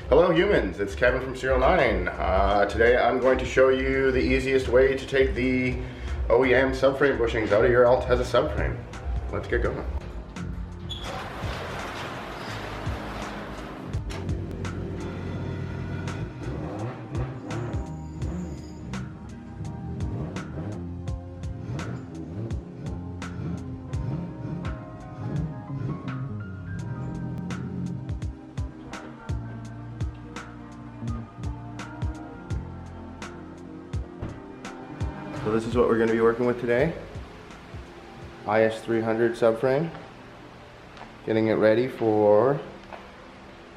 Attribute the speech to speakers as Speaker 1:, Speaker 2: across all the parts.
Speaker 1: Hello humans, it's Kevin from SERIALNINE. Today I'm going to show you the easiest way to take the OEM subframe bushings out of your Altezza subframe. Let's get going. So this is what we're going to be working with today. IS300 subframe. Getting it ready for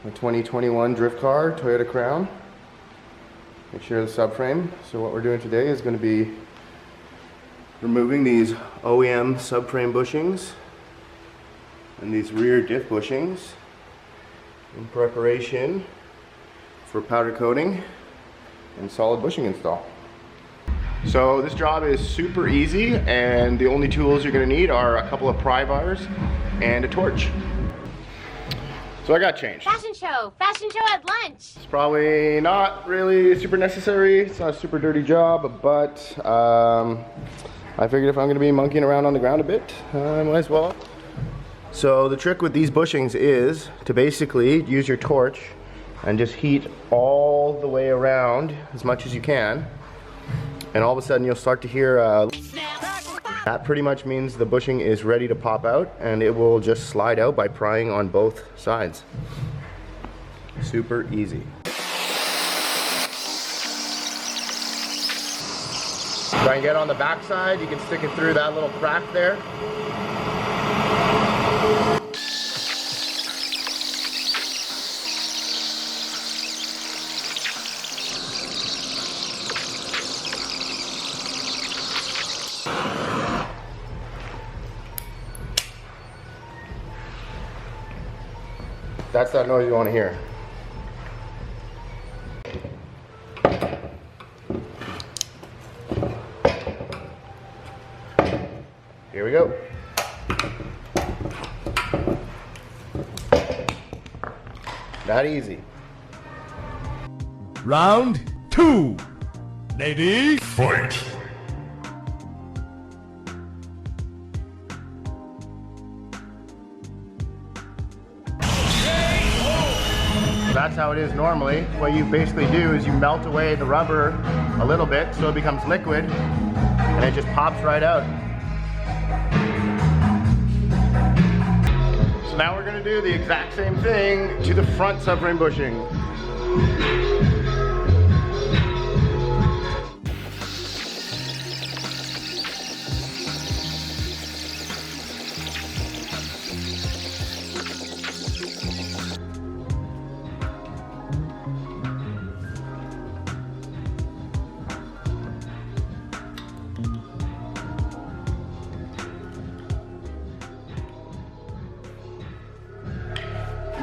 Speaker 1: a 2021 drift car, Toyota Crown. Make sure the subframe. So what we're doing today is going to be removing these OEM subframe bushings and these rear diff bushings in preparation for powder coating and solid bushing install. So this job is super easy, and the only tools you're going to need are a couple of pry bars and a torch. So I got changed.
Speaker 2: Fashion show at lunch.
Speaker 1: It's probably not really super necessary. It's not a super dirty job, but I figured if I'm going to be monkeying around on the ground a bit, I might as well. So the trick with these bushings is to basically use your torch and just heat all the way around as much as you can. And all of a sudden you'll start to hear that pretty much means the bushing is ready to pop out, and it will just slide out by prying on both sides. Super easy. Try and get on the back side. You can stick it through that little crack there. That's that noise you want to hear. Here we go. That easy.
Speaker 3: Round 2. Ladies,
Speaker 4: Fight!
Speaker 1: That's how it is normally. What you basically do is you melt away the rubber a little bit so it becomes liquid, and it just pops right out. So now we're going to do the exact same thing to the front subframe bushing.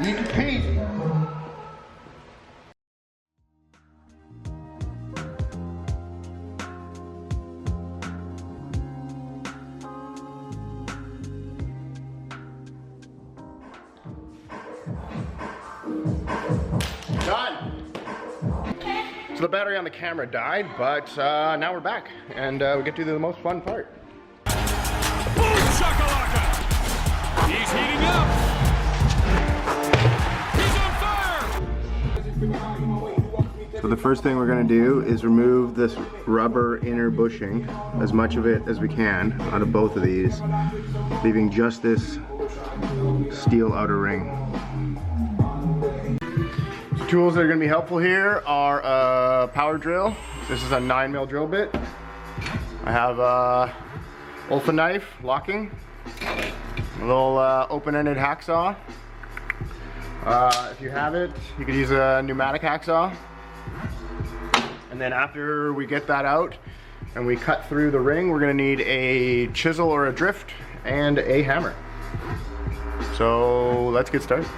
Speaker 1: Easy peasy. Done. So the battery on the camera died, but now we're back, and we get to do the most fun part.
Speaker 3: boom shakalaka! He's heating up!
Speaker 1: So the first thing we're going to do is remove this rubber inner bushing, as much of it as we can, out of both of these, leaving just this steel outer ring. The tools that are going to be helpful here are a power drill. This is a 9mm drill bit. I have a Olfa knife, locking, a little open-ended hacksaw. If you have it, you could use a pneumatic hacksaw. And then after we get that out and we cut through the ring, we're going to need a chisel or a drift and a hammer. So let's get started.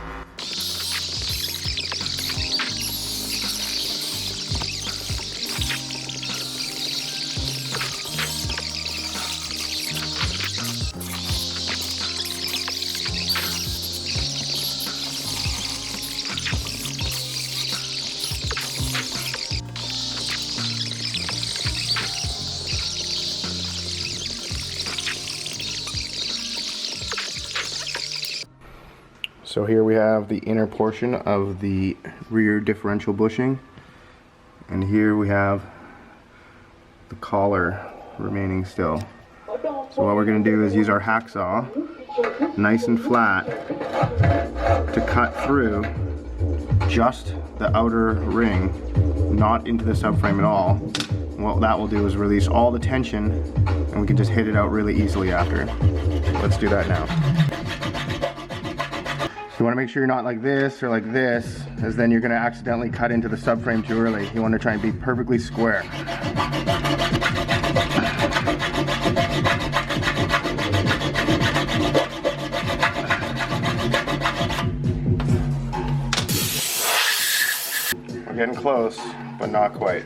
Speaker 1: So here we have the inner portion of the rear differential bushing, and here we have the collar remaining still. So what we're going to do is use our hacksaw, nice and flat, to cut through just the outer ring, not into the subframe at all. And what that will do is release all the tension, and we can just hit it out really easily after. Let's do that now. You want to make sure you're not like this or like this, as then you're going to accidentally cut into the subframe too early. You want to try and be perfectly square. We're getting close, but not quite.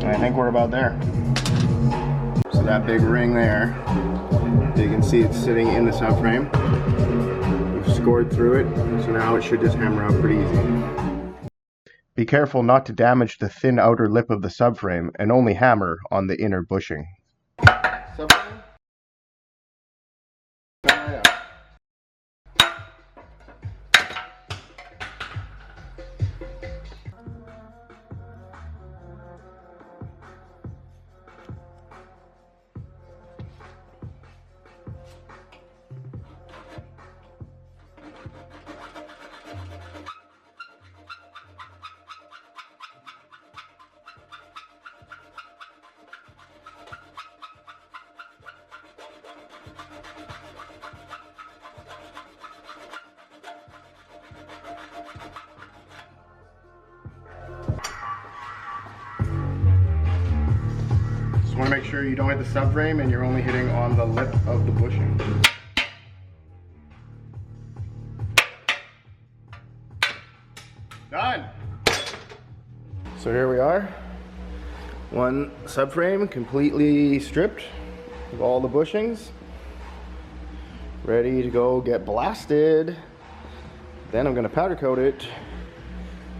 Speaker 1: I think we're about there. So that big ring there, you can see it's sitting in the subframe. We've scored through it, so now it should just hammer out pretty easy. Be careful not to damage the thin outer lip of the subframe, and only hammer on the inner bushing. Subframe? Come right up. Just want to make sure you don't hit the subframe and you're only hitting on the lip of the bushing. Done! So here we are. One subframe completely stripped of all the bushings. Ready to go get blasted. Then I'm going to powder coat it,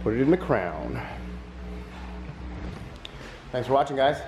Speaker 1: put it in the crown. Thanks for watching, guys.